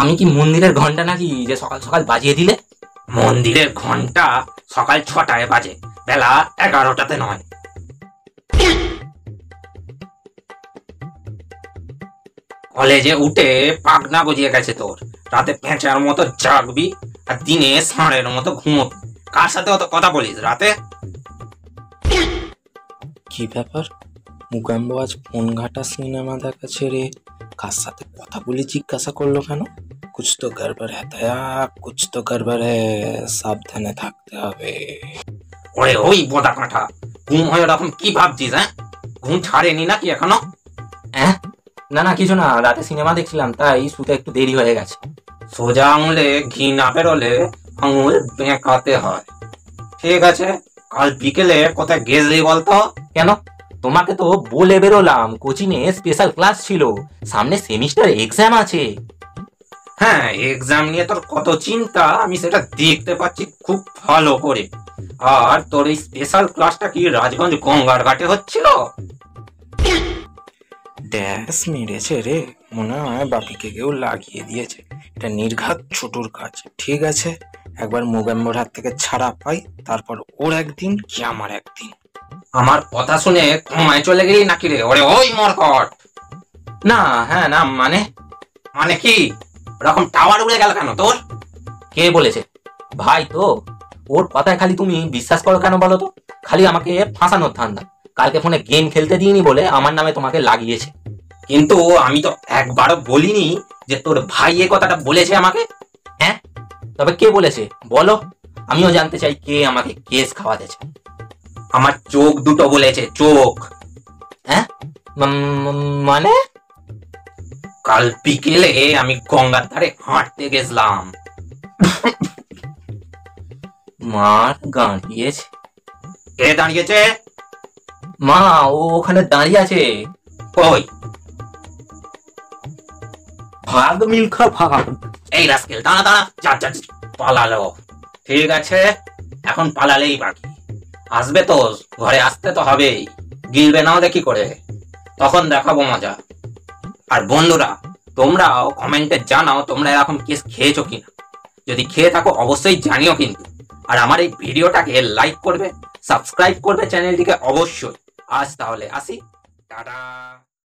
আমি কি মন্দিরের ঘন্টা নাকি যে সকাল সকাল বাজিয়ে দিলে? মন্দিরের ঘন্টা সকাল 6টায় বাজে, বেলা 11টাতে নয়। কলেজে উঠে পাগনা গজিয়ে গেছে তোর। রাতে পেঁচার মতো জাগবি আর দিনে ষাঁড়ের মতো ঘুমোবি। কার সাথে অত কথা বলিস রাতে? কি ব্যাপার? মুগাম্বো আজ ফোন ঘাটা সিনেমা দেখা ছেড়ে কার সাথে কথা বলে জিজ্ঞাসা করলো কেন? কুছ তো গড়বড় है दया, कुछ तो गड़बड़ है, সাবধানে থাকতে হবে। ওরে ওই বোদা কাঁঠা, ঘুম হয়ে ওরকম কি ভাবছিস? হ্যাঁ, ঘুম ছাড়েনি নাকি এখনো? হ্যাঁ, না না কিছু না, রাতে সিনেমা দেখছিলাম তাই শুতে একটু দেরি হয়ে গেছে। সোজা আঙুলে ঘি না বেরোলে আঙুল বেঁকাতে হয়। ঠিক আছে, কাল বিকেলে কোথায় গেছলি বলতো? কেন? তোমাকে তো বলে বেরোলাম কোচিং এ স্পেশাল ক্লাস ছিল, সামনে সেমিস্টার এক্সাম আছে। হ্যাঁ, এক্সাম নিয়ে তোর কত চিন্তা আমি সেটা দেখতে পাচ্ছি খুব ভালো করে। আর তোর এই স্পেশাল ক্লাসটা কি রাজগঞ্জ গঙ্গার ঘাটে হচ্ছিল? ড্যাশ মেরেছে রে, মনে হয় বাপিকে কেউ লাগিয়ে দিয়েছে। এটা নির্ঘাত ছোটুর কাজ। ঠিক আছে, একবার মুগাম্বোর হাত থেকে ছাড়া পাই, তারপর ওর একদিন কি আমার একদিন। আমার কথা শুনে কমায় চলে গেলি নাকি রে? ওরে ওই মরকট! না হ্যাঁ না মানে মানে কি ওরকম টাওয়ার উড়ে গেল কেন তোর? কে বলেছে? ভাই তো, ওর কথায় খালি তুমি বিশ্বাস করো কেন বলো তো? খালি আমাকে ফাঁসানোর ধান্দা। কালকে ফোনে গেম খেলতে দিইনি বলে আমার নামে তোমাকে লাগিয়েছে। কিন্তু আমি তো একবারও বলিনি যে তোর ভাই এ কথাটা বলেছে আমাকে। হ্যাঁ, তবে কে বলেছে বলো? আমিও জানতে চাই কে আমাকে কেস খাওয়াতেছে। আমার চোখ দুটো বলেছে, চোখ। হ্যাঁ মানে? কাল বিকেলে আমি গঙ্গার ধারে হাঁটতে গেছিলাম। মার গাঁড়িয়েছে? কে দাঁড়িয়েছে? মা, ও ওখানে দাঁড়িয়ে আছে। কই? ভাগ মিল্খা ভাগ। এই রাস্কেল, দাঁড়া দাঁড়া, যা যা যা, পালালো। ঠিক আছে, এখন পালালেই বাকি। আসবে তো, ঘরে আসতে তো হবেই। গিলবে নাও দেখি করে, তখন দেখাবো মজা। আর বন্ধুরা, তোমরাও কমেন্টে জানাও তোমরা এরকম কেস খেয়েছো কিনা। যদি খেয়ে থাকো অবশ্যই জানিও কিন্তু। আর আমার এই ভিডিওটাকে লাইক করবে, সাবস্ক্রাইব করবে চ্যানেলটিকে অবশ্যই। আজ তাহলে আসি, টাটা।